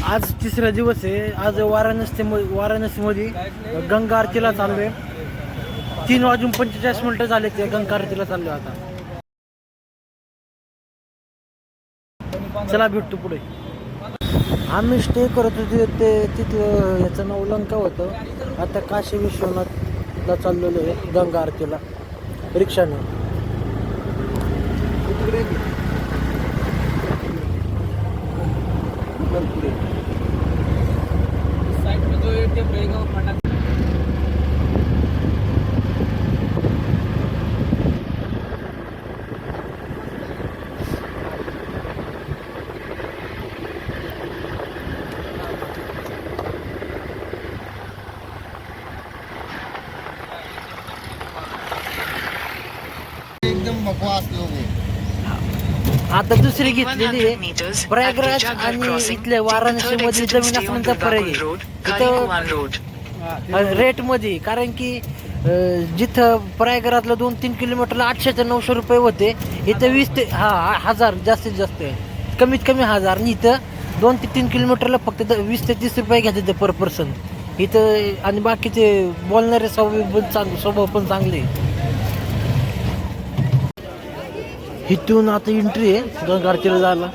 आज तिसरा दिवस आहे. आज वाराणसीमध्ये गंगा आरतीला चाललोय. 3:45 झाले ते गंगा आरतीला चाललोय आता. चला भेटतो पुढे. आम्ही स्टे करत होतो ते तिथलं याचं नाव लंका होतं. आता काशी विश्वनाथला चाललेलो आहे गंगा आरतीला रिक्षाने. बकवास लोग हैं. आता दुसरी घेतलेली आहे. प्रयागराज आणि इथले वाराणसी मध्ये जमीन असण्याचा फरक आहे इथं रेट मध्ये. कारण की जिथं प्रयागराजला 2-3 किलोमीटरला 800 ते 900 रुपये होते. इथं 20 ते 1000 जास्तीत जास्त आहे. कमीत कमी 1000. आणि इथं 2 ते 3 किलोमीटरला फक्त 20 ते 30 रुपये घेतात ते पर पर्सन इथं. आणि बाकीचे बोलणारे स्वभाव पण चांगले. इथून आता एंट्री आहे गंगा आरतीला जायला.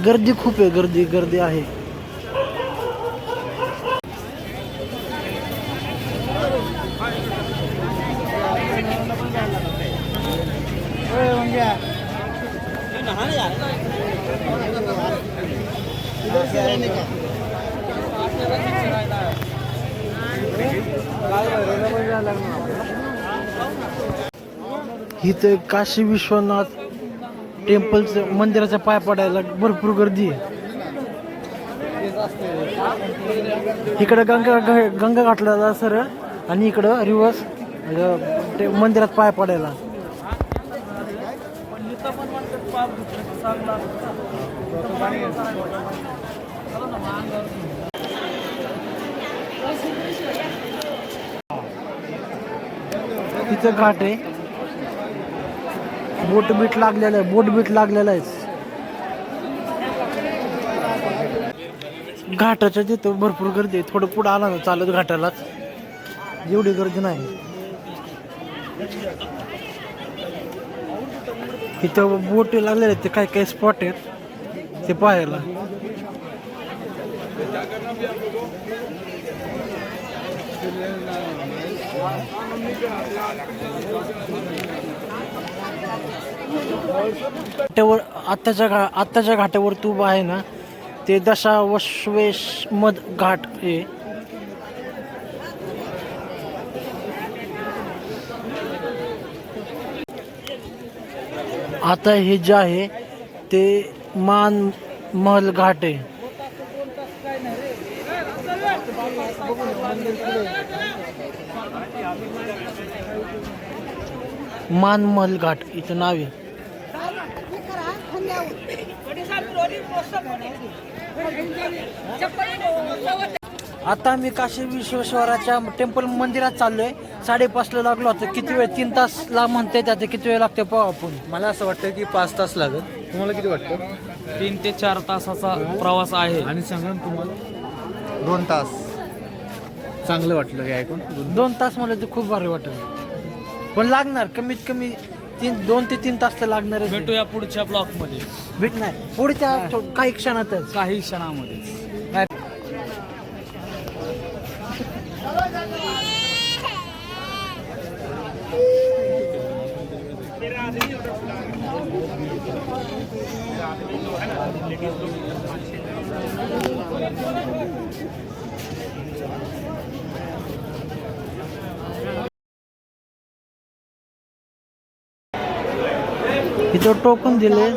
गर्दी खूप आहे. गर्दी आहे. इथं काशी विश्वनाथ टेम्पलचं मंदिराच्या पाय पडायला भरपूर गर्दी आहे. इकडं गंगा घाटला सरळ आणि इकडं रिवर्स मंदिरात पाय पडायला. तिथं घाट आहे. बोट बीट लागलेला आहे. घाटाच्या तिथं भरपूर गर्दी आहे. थोडं पुढं आला ना चालत घाटालाच एवढी गर्दी नाही. इथं बोट लागलेले आहेत. ते काही स्पॉट आहेत ते पाहायला. आत्ताच्या घाटावर तू आहे ना ते दशावश्वेश्मद घाट आहे. आता हे जे आहे ते मान महल घाट आहे. मान महल घाट इथं नाव आहे. आता मी काशी विश्वेश्वराच्या टेम्पल मंदिरात चाललोय. 5:30ला लागलो होतं. किती वेळ? 3 तासला म्हणते त्यात किती वेळ लागते पाहू आपण. मला असं वाटतं की 5 तास लागेल. तुम्हाला किती वाटतं? 3 ते 4 तासाचा प्रवास आहे. आणि सांगा तुम्हाला 2 तास. चांगलं वाटलं काय ऐकून? 2 तास मला तर खूप भारी वाटेल. पण लागणार कमीत कमी 2 ते 3 तास तर लागणार. भेटूया पुढच्या ब्लॉक मध्ये. भेटणार पुढच्या काही क्षणातच. काही क्षणामध्ये. इथं टोकन दिले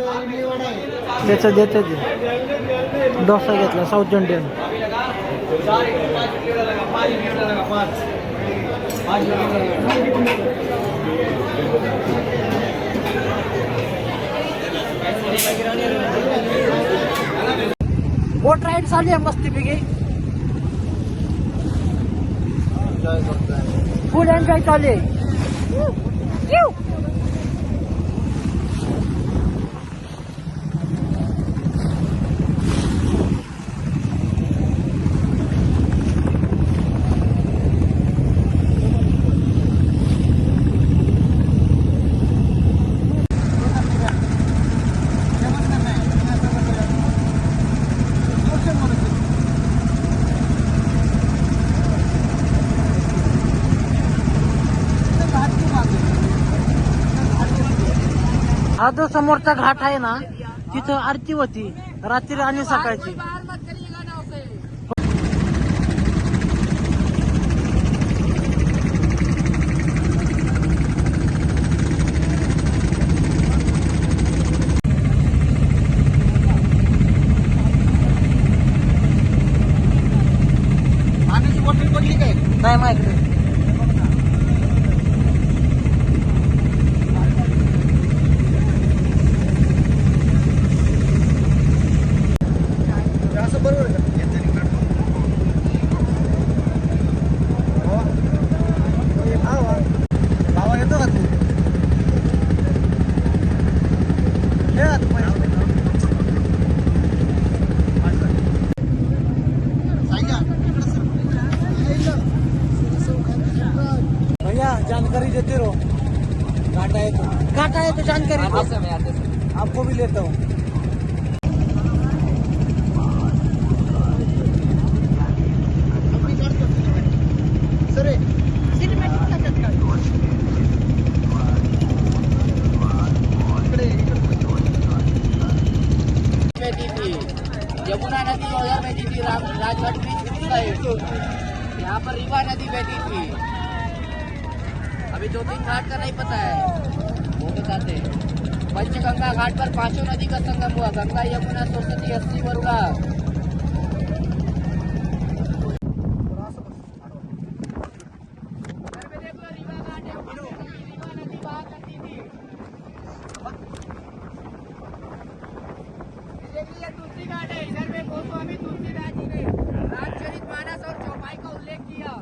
त्याचं देते. डोसा घेतला साऊथ इंडियन. बोट राईड चालू आहे मस्तपैकी, एन्जॉय करतोय. फुल एन्जॉय चालू आहे. हा जो समोरचा घाट आहे ना, तिथं आरती होती रात्री आणि सकाळची. पाण्याची बॉटल पडली काय? नाही माहिती. असं बरोबर आहे का? हो. भावा येतो का तू? ये आता पैसे. भैया जानकारी देते रहो, घाटा है तो जानकारी आपको भी लेता हूँ. यमुना नदी उधर बहती थी, राजघाट ब्रिज साइड, यहाँ पर रीवा नदी बहती थी. अभी 2-3 घाट का नहीं पता है, वो बताते हैं. पंचगंगा घाट पर 5 नदी का संगम हुआ, गंगा, यमुना, सरस्वती, अस्सी, वरुणा. दूसरी घाट है, इधर में गोस्वामी तुलसीदास जी ने रामचरितमानस और चौपाई का उल्लेख किया.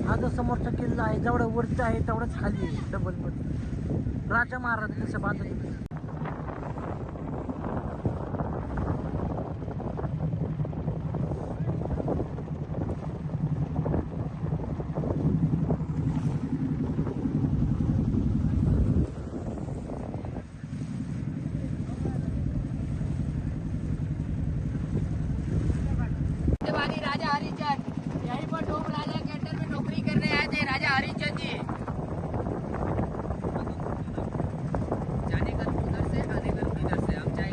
हा जो समोरचा किल्ला आहे, जेवढं वरती आहे तेवढंच खाली आहे, डबल मध्ये. राजा महाराज कसं बांधत होते. राजा हरिचंद यहीं पर डोम राजा के अंडर में नौकरी करने आए थे. राजा हरिचंद जी जाने का उधर से, आने का इधर से. हम जाए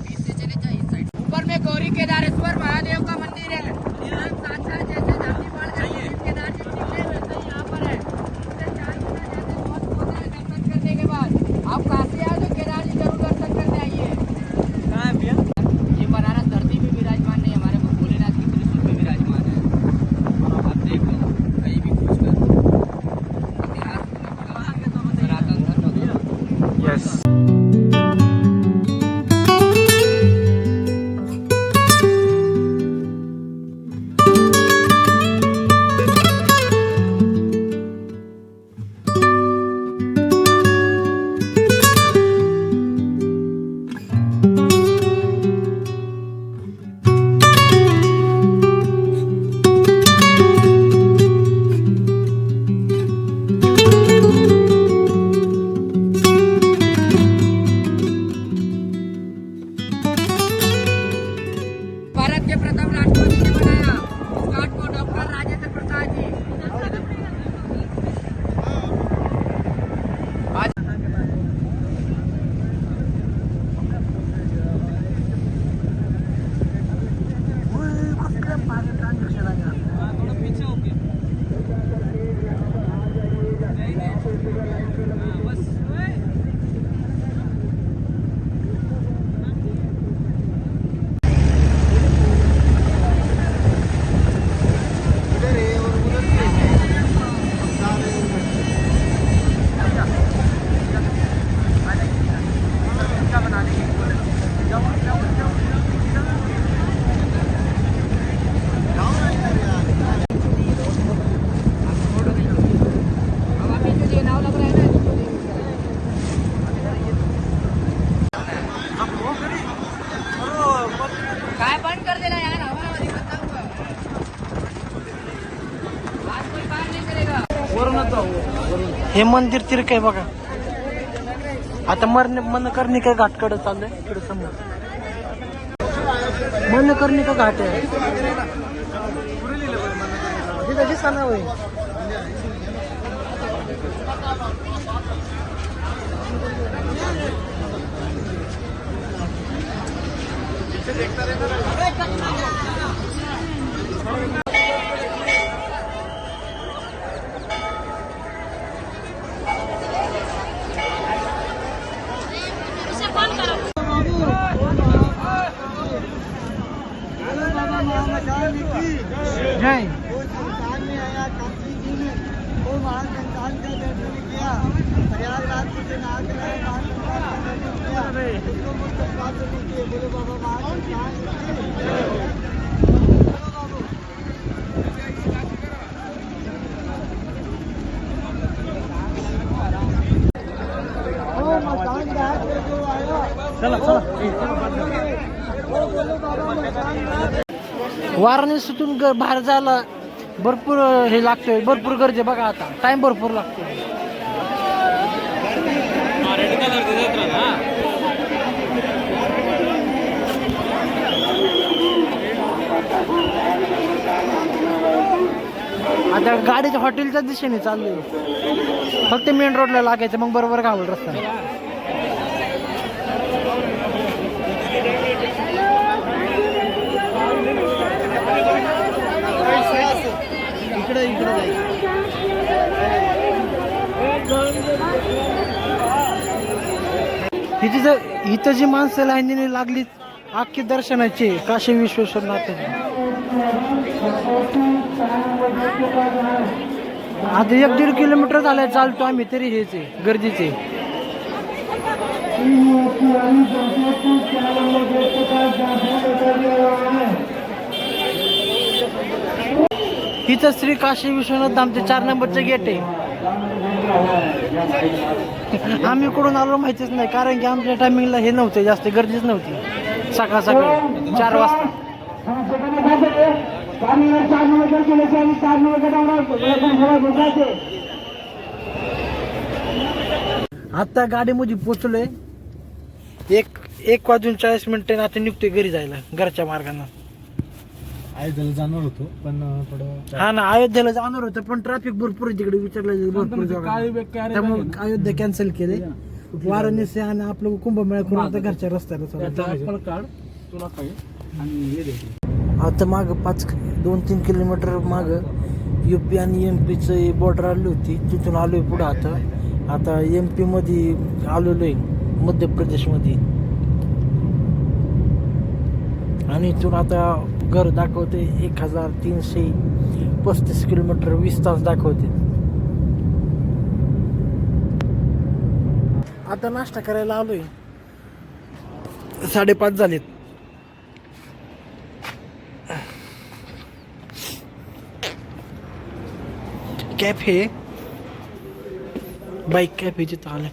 बीच से चले जाए इस साइड. ऊपर में गौरी केदारेश्वर महादेव का मंदिर है. साक्षात जैसे झांसीवाड़ का केदार जी निकले वैसे ही यहाँ पर है. इससे 4 गुना ज्यादा बहुत होता है दर्शन करने के बाद. आप कहाँ से आए तो केदार जी जरूर दर्शन करने आइए. कहाँ है भैया? ये बनारस धरती में विराजमान नहीं, हमारे भोलेनाथ की त्रिशूल में विराजमान है. और आप देख लो कहीं भी पूछ कर हे मंदिर तिरक आहे बघा. आता मनकर्णिका घाटकडे चाललंय. इकडे समोर मनकर्णिका घाट आहे. तिथं दिसाना होय. जय चला चला. वाराणसीतून बाहेर जायला भरपूर हे लागतोय. भरपूर गर्दी बघा. आता टाइम भरपूर लागतो. आता गाडीच्या हॉटेलच्या दिशेने चाललोय. फक्त मेन रोडला लागायचं मग बरोबर गावल रस्ता. इकडे इकडे जायचं. इथं जी माणसं लाईनीने लागली अख्खी दर्शनाची काशी विश्वेश्वरनाथ. आता 1-1.5 किलोमीटर झालंय चालतो आम्ही तरी हेच आहे गर्दीचे. इथं श्री काशी विश्वनाथ धामचे 4 नंबरचे गेट आहे. आम्ही कुठून आलो माहितीच नाही कारण की आमच्या टायमिंगला हे नव्हते जास्त गर्दीच नव्हती. सकाळ सकाळी 4 वाजता. आता गाडीमध्ये पोचलोय. 1 वाजून 40 मिनिटे आता निघतोय घरी जायला घरच्या मार्गाने. अयोध्येला जाणार होतो पण थोडं. हा ना अयोध्येला जाणार होतं पण ट्रॅफिक भरपूर आहे तिकडे. विचारलं भरपूर जागा. त्यामुळे अयोध्या कॅन्सल केले. वाराणसी आणि आपलं कुंभमेळा करून आता घरच्या रस्त्याला काढ तुला काय आणि हे दे. आता माग 2-3 किलोमीटर माग UP आणि MP बॉर्डर आली होती. तिथून आलोय पुढे. आता MP मध्ये आलेलोय मध्य प्रदेश मध्ये. आणि इथून आता घर दाखवते 1335 किलोमीटर 20 तास दाखवते. आता नाश्ता करायला आलोय. 5:30 झालेत. कॅफे बाईक कॅफे जिथं आलंय.